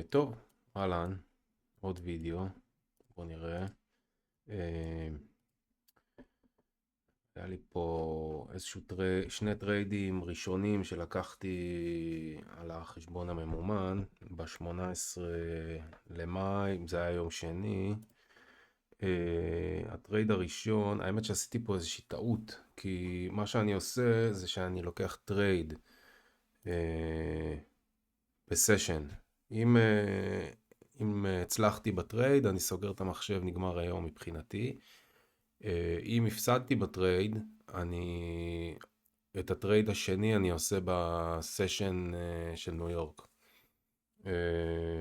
טוב, אהלן, עוד וידאו, בוא נראה. היה לי פה שני טריידים ראשונים שלקחתי על החשבון הממומן ב-18 למאי, זה היה יום שני. הטרייד הראשון, האמת שעשיתי פה איזושהי טעות, כי מה שאני עושה זה שאני לוקח טרייד בסשן. אם הצלחתי בטרייד, אני סוגר את המחשב, נגמר היום מבחינתי. אם הפסדתי בטרייד, את הטרייד השני אני עושה בסשן של ניו יורק.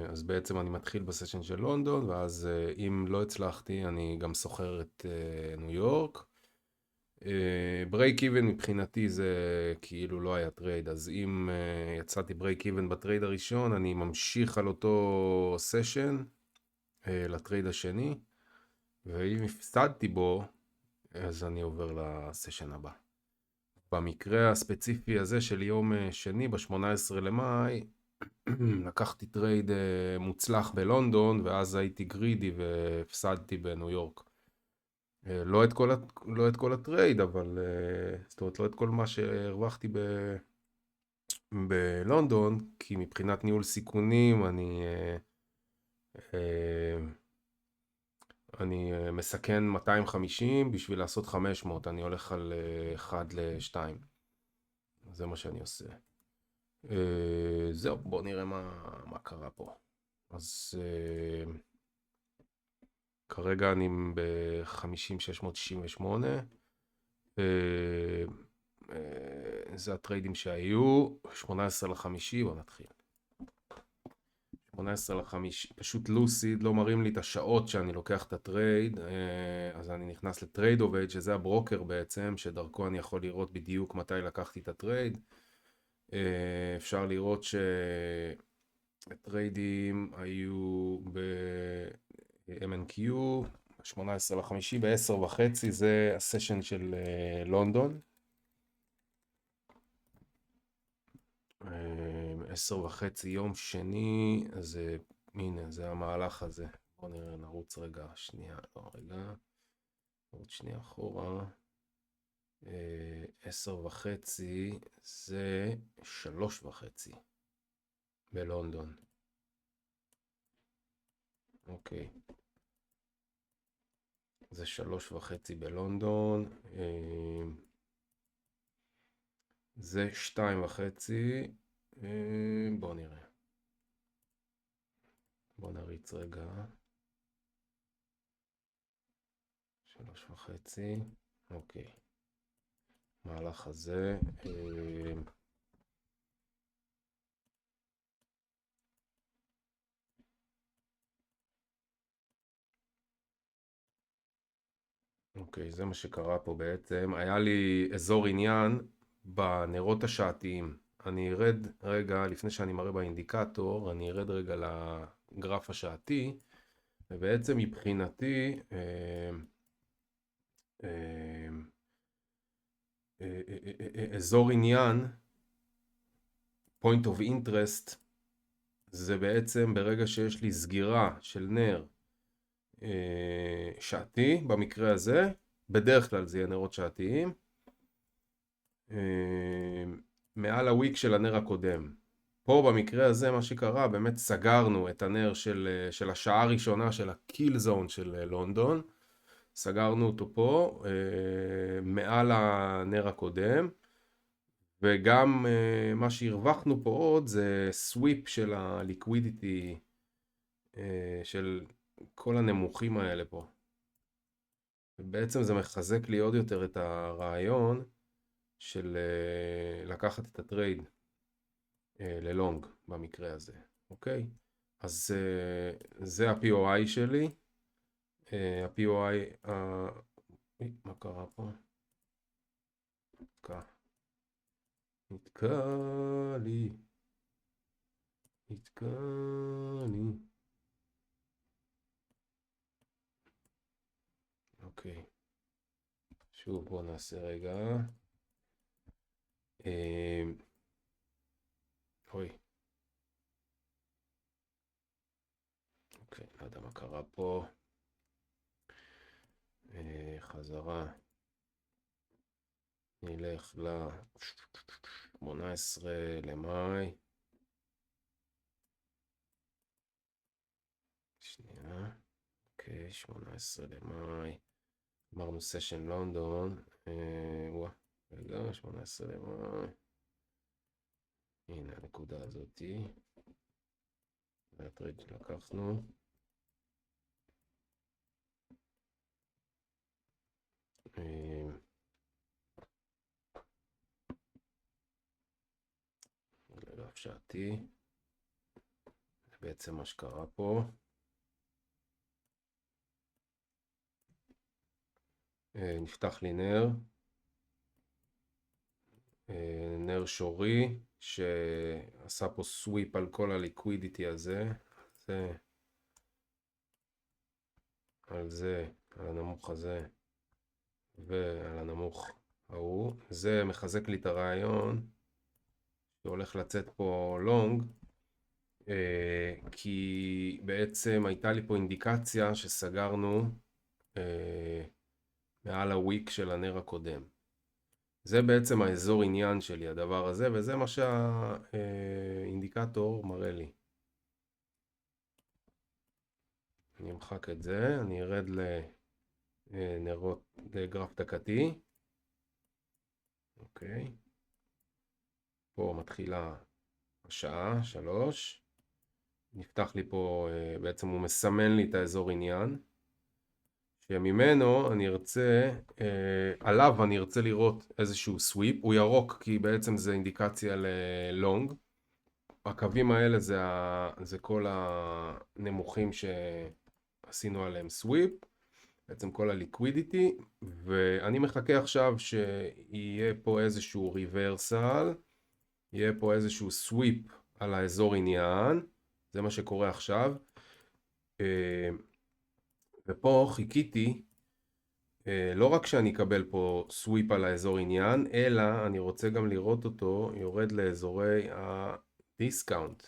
אז בעצם אני מתחיל בסשן של לונדון, ואז אם לא הצלחתי, אני גם סוחר את ניו יורק. ברייק איבן מבחינתי זה כאילו לא היה טרייד, אז אם יצאתי ברייק איבן בטרייד הראשון, אני ממשיך על אותו סשן לטרייד השני, ואם הפסדתי בו, אז אני עובר לסשן הבא. במקרה הספציפי הזה של יום שני, ב-18 למאי, לקחתי טרייד מוצלח בלונדון, ואז הייתי גרידי והפסדתי בניו יורק. לא את כל הטרייד, אבל זאת אומרת, לא את כל מה שהרווחתי בלונדון, כי מבחינת ניהול סיכונים אני מסכן 250 בשביל לעשות 500, אני הולך על 1 ל-2. זה מה שאני עושה. זהו, בוא נראה מה קרה פה. אז כרגע אני ב-50,668. זה הטריידים שהיו. 18 לחמישי, בוא נתחיל. 18 לחמישי, פשוט לוסיד לא מראים לי את השעות שאני לוקח את הטרייד, אז אני נכנס לטרייד עובד, שזה הברוקר בעצם, שדרכו אני יכול לראות בדיוק מתי לקחתי את הטרייד. אפשר לראות שהטריידים היו ב-MNQ, 18 לחמישי, ב-10:30, זה הסשן של לונדון. 10:30 יום שני, אז הנה, זה המהלך הזה. בואו נראה, נרוץ רגע, נרוץ שנייה אחורה. 10:30 זה 3:30 בלונדון. אוקיי. זה 3:30 בלונדון. זה 2:30. בואו נראה. בואו נריץ רגע. 3:30. אוקיי. מהלך הזה. אוקיי, זה מה שקרה פה בעצם. היה לי אזור עניין בנרות השעתיים. אני ארד רגע, לפני שאני מראה באינדיקטור, אני ארד רגע לגרף השעתי, ובעצם מבחינתי, אזור עניין, point of interest, זה בעצם ברגע שיש לי סגירה של נר שעתי, במקרה הזה, בדרך כלל זה יהיה נרות שעתיים, מעל הוויק של הנר הקודם. פה במקרה הזה מה שקרה, באמת סגרנו את הנר של השעה הראשונה של הקיל זון של לונדון, סגרנו אותו פה מעל הנר הקודם, וגם מה שהרווחנו פה עוד זה סוויפ של הליקווידיטי של כל הנמוכים האלה פה. ובעצם זה מחזק לי עוד יותר את הרעיון של לקחת את הטרייד ללונג במקרה הזה, אוקיי? אז זה ה-POI שלי. ה-POI, מה קרה פה? נתקע לי. אוקיי. שוב, בואו נעשה רגע. אוי. אוקיי, לא יודע מה קרה פה. חזרה. נלך ל-18 למאי. שנייה. אוקיי, 18 למאי. אמרנו סשן לונדון. רגע, 18 למאי. הנה הנקודה הזאתי. והטרייד שלקחנו. לא הפשעתי. זה בעצם מה שקרה פה. נפתח לי נר שורי שעשה פה סוויפ על כל הליקווידיטי הזה. על זה, על הנמוך הזה ועל הנמוך ההוא. זה מחזק לי את הרעיון שהולך לצאת פה לונג, כי בעצם הייתה לי פה אינדיקציה שסגרנו מעל הוויק של הנר הקודם. זה בעצם האזור עניין שלי, הדבר הזה, וזה מה שהאינדיקטור מראה לי. אני אמחק את זה, אני ארד לנרות, לגרף דקתי. אוקיי. פה מתחילה השעה, 3. נפתח לי פה, בעצם הוא מסמן לי את האזור עניין. שממנו אני ארצה, עליו אני ארצה לראות איזשהו סוויפ. הוא ירוק כי בעצם זה אינדיקציה ללונג. הקווים האלה זה כל הנמוכים שעשינו עליהם סוויפ. בעצם כל הליקווידיטי. ואני מחכה עכשיו שיהיה פה איזשהו ריברסל. יהיה פה איזשהו סוויפ על האזור עניין. זה מה שקורה עכשיו. ופה חיכיתי, לא רק שאני אקבל פה סוויפ על האזור עניין, אלא אני רוצה גם לראות אותו יורד לאזורי הדיסקאונט.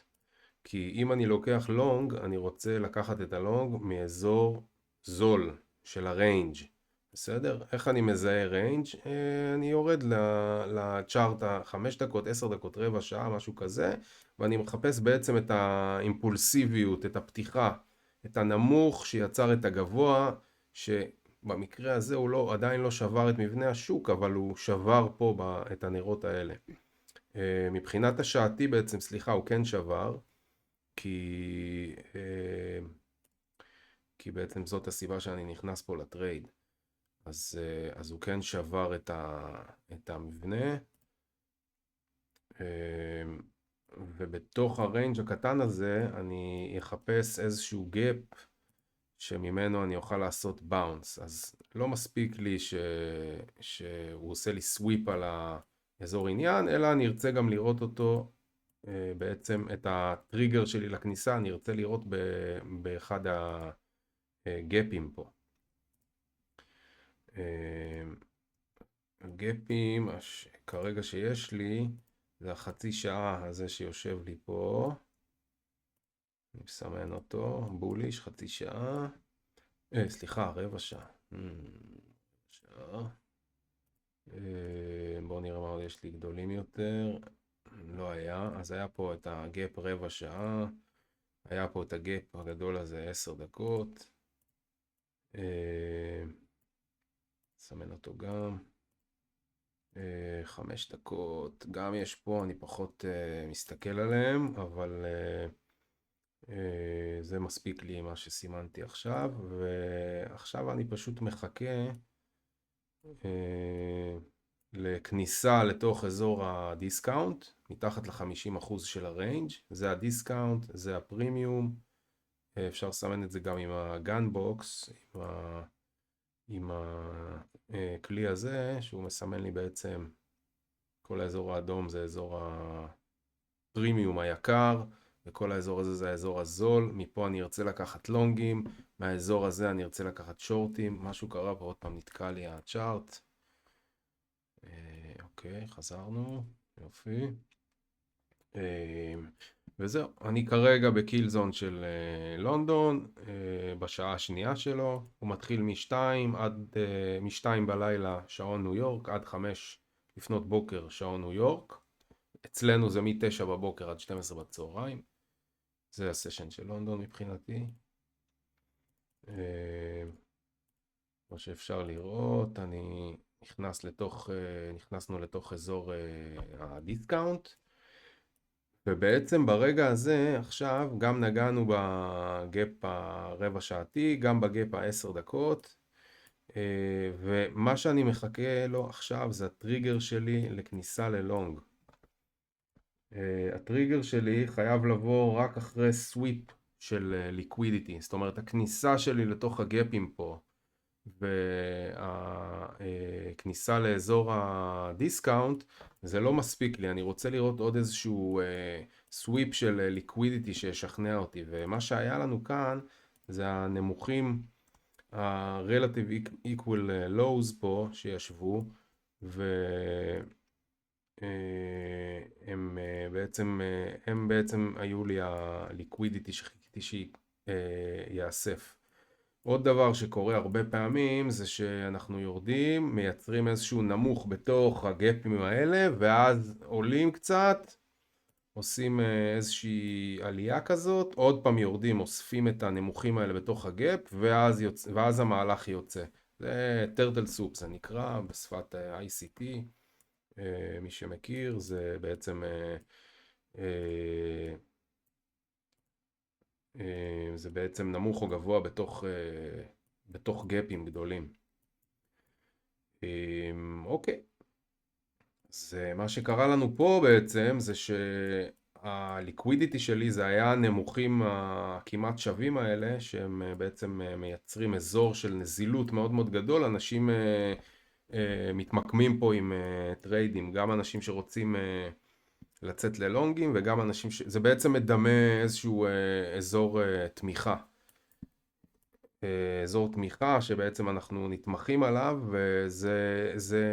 כי אם אני לוקח לונג, אני רוצה לקחת את הלונג מאזור זול של הריינג'. בסדר? איך אני מזהה ריינג'? אני יורד לצ'ארט 5 דקות, 10 דקות, רבע שעה, משהו כזה, ואני מחפש בעצם את האימפולסיביות, את הפתיחה, את הנמוך שיצר את הגבוה, שבמקרה הזה הוא עדיין לא שבר את מבנה השוק, אבל הוא שבר פה את הנרות האלה. מבחינת השעתי בעצם, סליחה, הוא כן שבר, כי בעצם זאת הסיבה שאני נכנס פה לטרייד. אז הוא כן שבר את המבנה, ובתוך הריינג' הקטן הזה אני אחפש איזשהו גאפ שממנו אני אוכל לעשות באונס. אז לא מספיק לי שהוא עושה לי סוויפ על האזור עניין, אלא אני ארצה גם לראות אותו, בעצם את הטריגר שלי לכניסה אני ארצה לראות באחד הגאפים פה. הגאפים כרגע שיש לי זה החצי שעה הזה שיושב לי פה. אני מסמן אותו, בוליש, חצי שעה. סליחה, רבע שעה. בואו נראה מה עוד יש לי גדולים יותר. לא היה, אז היה פה את הגאפ רבע שעה. היה פה את הגאפ הגדול הזה 10 דקות. מסמן אותו גם. 5 דקות, גם יש פה, אני פחות מסתכל עליהם, אבל זה מספיק לי מה שסימנתי עכשיו, ועכשיו אני פשוט מחכה לכניסה לתוך אזור הדיסקאונט, מתחת ל-50% של הריינג'. זה הדיסקאונט, זה הפרימיום, אפשר לסמן את זה גם עם הגן בוקס, עם הכלי הזה, שהוא מסמן לי בעצם, כל האזור האדום זה אזור הפרימיום היקר, וכל האזור הזה זה האזור הזול. מפה אני ארצה לקחת לונגים, מהאזור הזה אני ארצה לקחת שורטים. משהו קרה ועוד פעם נתקע לי הצ'ארט. אוקיי, חזרנו, יופי. וזהו, אני כרגע בקילזון של לונדון, בשעה השנייה שלו, הוא מתחיל מ-2 בלילה שעון ניו יורק עד 5 לפנות בוקר שעון ניו יורק. אצלנו זה מ-9 בבוקר עד 12 בצהריים. זה הסשן של לונדון מבחינתי. מה שאפשר לראות, נכנסנו לתוך אזור הדיסקאונט. ובעצם ברגע הזה עכשיו גם נגענו בגאפ הרבע שעתי, גם בגאפ 10 דקות, ומה שאני מחכה לו עכשיו זה הטריגר שלי לכניסה ללונג. הטריגר שלי חייב לבוא רק אחרי סוויפ של ליקווידיטי, זאת אומרת הכניסה שלי לתוך הגאפים פה והכניסה לאזור הדיסקאונט זה לא מספיק לי, אני רוצה לראות עוד איזשהו סוויפ של ליקווידיטי שישכנע אותי, ומה שהיה לנו כאן זה הנמוכים ה-relative equal lows פה שישבו, הם בעצם היו לי הליקווידיטי שחיכיתי שיאסף. עוד דבר שקורה הרבה פעמים זה שאנחנו יורדים, מייצרים איזשהו נמוך בתוך הגאפים האלה, ואז עולים קצת, עושים איזושהי עלייה כזאת, עוד פעם יורדים, אוספים את הנמוכים האלה בתוך הגאפ, ואז המהלך יוצא. זה טרטל סופ, זה נקרא בשפת ICT, מי שמכיר, זה בעצם נמוך או גבוה בתוך גאפים גדולים. אוקיי. אז מה שקרה לנו פה בעצם זה שהליקווידיטי שלי זה היה הנמוכים הכמעט שווים האלה, שהם בעצם מייצרים אזור של נזילות מאוד מאוד גדול. אנשים מתמקמים פה עם טריידים, גם אנשים שרוצים לצאת ללונגים וגם אנשים זה בעצם מדמה איזשהו אזור תמיכה. אזור תמיכה שבעצם אנחנו נתמכים עליו, וזה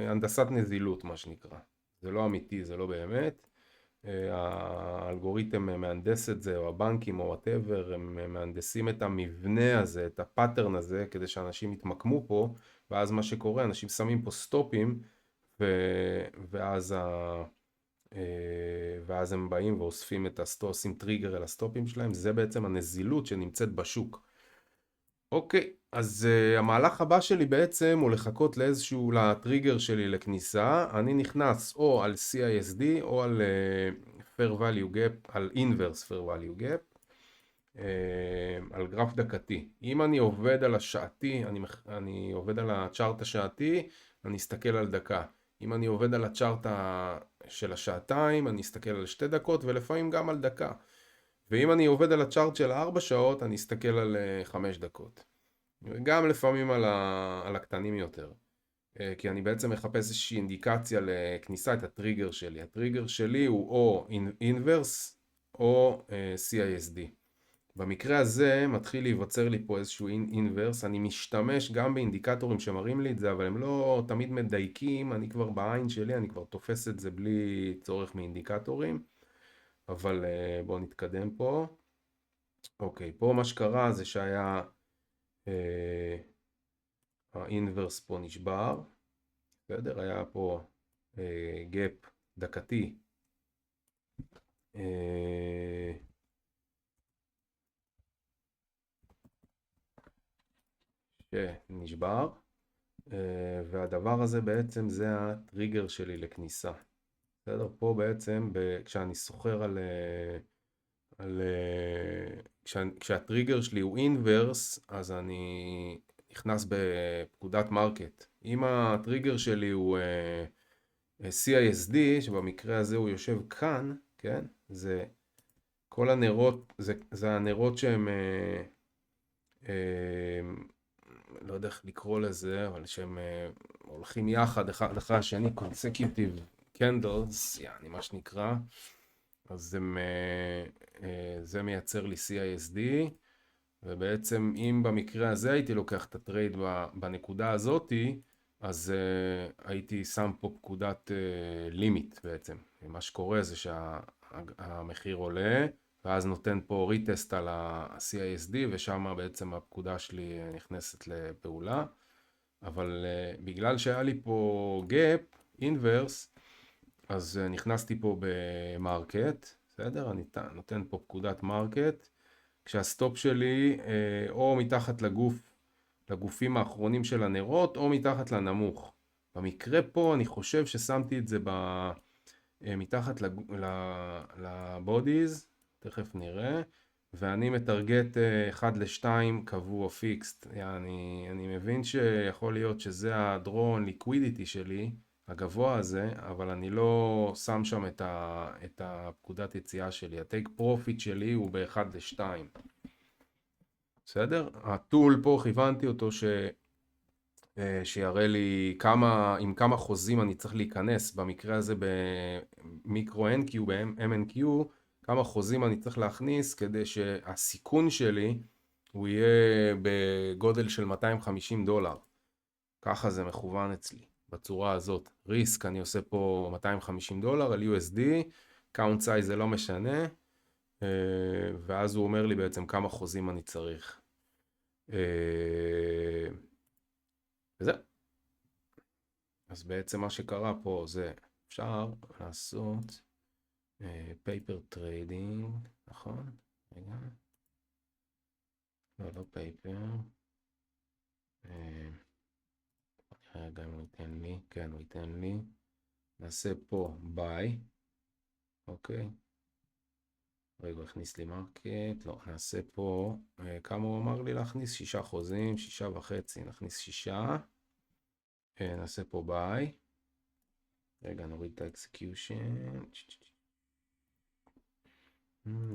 הנדסת נזילות מה שנקרא. זה לא אמיתי, זה לא באמת. האלגוריתם מהנדס את זה, או הבנקים או whatever, הם מהנדסים את המבנה הזה, את הפאטרן הזה, כדי שאנשים יתמקמו פה, ואז מה שקורה, אנשים שמים פה סטופים, ואז הם באים ואוספים עושים טריגר על הסטופים שלהם. זה בעצם הנזילות שנמצאת בשוק. אוקיי, אז המהלך הבא שלי בעצם הוא לחכות לטריגר שלי לכניסה. אני נכנס או על CISD או על Fair Value Gap, על Inverse Fair Value Gap, על גרף דקתי. אם אני עובד על השעתי, אני עובד על הצ'ארט השעתי, אני אסתכל על דקה. אם אני עובד על הצ'ארט של השעתיים, אני אסתכל על 2 דקות ולפעמים גם על דקה. ואם אני עובד על הצ'ארט של 4 שעות, אני אסתכל על 5 דקות. גם לפעמים על הקטנים יותר. כי אני בעצם מחפש איזושהי אינדיקציה לכניסה, את הטריגר שלי. הטריגר שלי הוא או Inverse או CISD. במקרה הזה מתחיל להיווצר לי פה איזשהו Inverse. אני משתמש גם באינדיקטורים שמראים לי את זה, אבל הם לא תמיד מדייקים. אני כבר בעין שלי, אני כבר תופס את זה בלי צורך מאינדיקטורים. אבל בואו נתקדם פה. אוקיי, פה מה שקרה זה שהיה האינברס פה נשבר, בסדר? היה פה גאפ דקתי שנשבר, והדבר הזה בעצם זה הטריגר שלי לכניסה. בסדר? פה בעצם כשאני סוחר כשהטריגר שלי הוא אינברס, אז אני נכנס בפקודת מרקט. אם הטריגר שלי הוא CISD, שבמקרה הזה הוא יושב כאן, כן? זה כל הנרות, זה הנרות שהם, לא יודע איך לקרוא לזה, אבל שהם הולכים יחד אחד אחרי השני, consecutive candles, יעני מה שנקרא. אז זה מייצר לי CISD, ובעצם אם במקרה הזה הייתי לוקח את הטרייד בנקודה הזאתי, אז הייתי שם פה פקודת לימיט בעצם. מה שקורה זה המחיר עולה, ואז נותן פה ריטסט על ה-CISD, ושם בעצם הפקודה שלי נכנסת לפעולה. אבל בגלל שהיה לי פה גאפ, אינברס, אז נכנסתי פה במרקט, בסדר? אני נותן פה פקודת מרקט, כשהסטופ שלי או מתחת לגופים האחרונים של הנרות, או מתחת לנמוך. במקרה פה אני חושב ששמתי את זה מתחת לבודיז, תכף נראה, ואני מטרגט 1 ל-2 קבוע פיקסט. אני מבין שיכול להיות שזה הדרון ליקווידיטי שלי, הגבוה הזה, אבל אני לא שם שם את הפקודת יציאה שלי. הטייק פרופיט שלי הוא ב-1 ל-2. בסדר? הטול פה כיוונתי אותו שיראה לי עם כמה חוזים אני צריך להיכנס, במקרה הזה במיקרו NQ, ב-MNQ, כמה חוזים אני צריך להכניס כדי שהסיכון שלי הוא יהיה בגודל של $250. ככה זה מכוון אצלי, בצורה הזאת. ריסק אני עושה פה $250 על USD, count size זה לא משנה, ואז הוא אומר לי בעצם כמה חוזים אני צריך. וזהו. אז בעצם מה שקרה פה זה אפשר לעשות פייפר טריידינג, נכון? רגע. לא פייפר. רגע, הוא ייתן לי, כן, הוא ייתן לי. נעשה פה buy, אוקיי. רגע, הוא הכניס לי מרקט, לא, נעשה פה, כמה הוא אמר לי להכניס? 6 חוזים, 6.5, נכניס 6. נעשה פה buy. רגע, נוריד את האקסקיושן.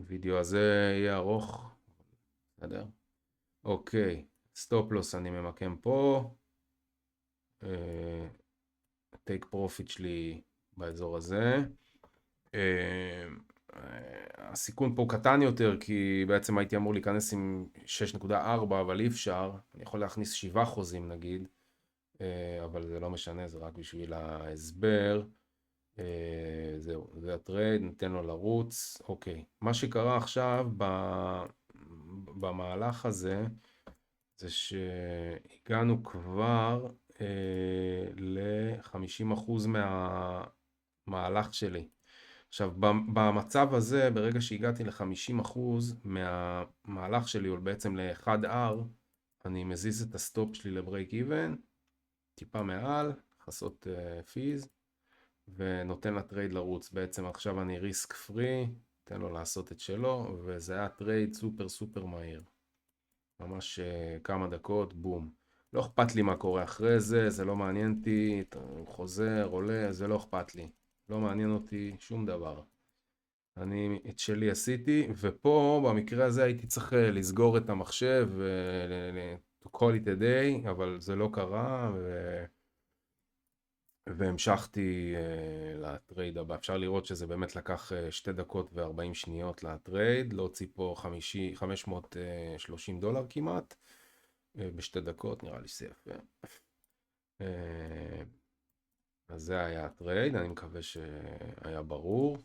וידאו הזה יהיה ארוך. בסדר? אוקיי, סטופ לוס אני ממקם פה. טייק פרופיט שלי באזור הזה. הסיכון פה קטן יותר, כי בעצם הייתי אמור להיכנס עם 6.4, אבל אי אפשר. אני יכול להכניס 7 חוזים נגיד, אבל זה לא משנה, זה רק בשביל ההסבר. זהו, זה הטרייד, ניתן לו לרוץ. אוקיי, מה שקרה עכשיו במהלך הזה, זה שהגענו כבר ל-50% מהמהלך שלי. עכשיו, במצב הזה, ברגע שהגעתי ל-50% מהמהלך שלי, או בעצם ל-1R, אני מזיז את הסטופ שלי לברייק איבן, טיפה מעל, חסות פיז, ונותן לטרייד לרוץ. בעצם עכשיו אני ריסק פרי, תן לו לעשות את שלו, וזה היה טרייד סופר סופר מהיר. ממש כמה דקות, בום. לא אכפת לי מה קורה אחרי זה, זה לא מעניין אותי, חוזר, עולה, זה לא אכפת לי. לא מעניין אותי שום דבר. אני את שלי עשיתי, ופה במקרה הזה הייתי צריך לסגור את המחשב, to call it a day, אבל זה לא קרה, והמשכתי לטרייד הבא. אפשר לראות שזה באמת לקח 2 דקות ו40 שניות לטרייד, להוציא פה $530 כמעט, ב2 דקות, נראה לי שזה יפה. אז זה היה הטרייד, אני מקווה שהיה ברור.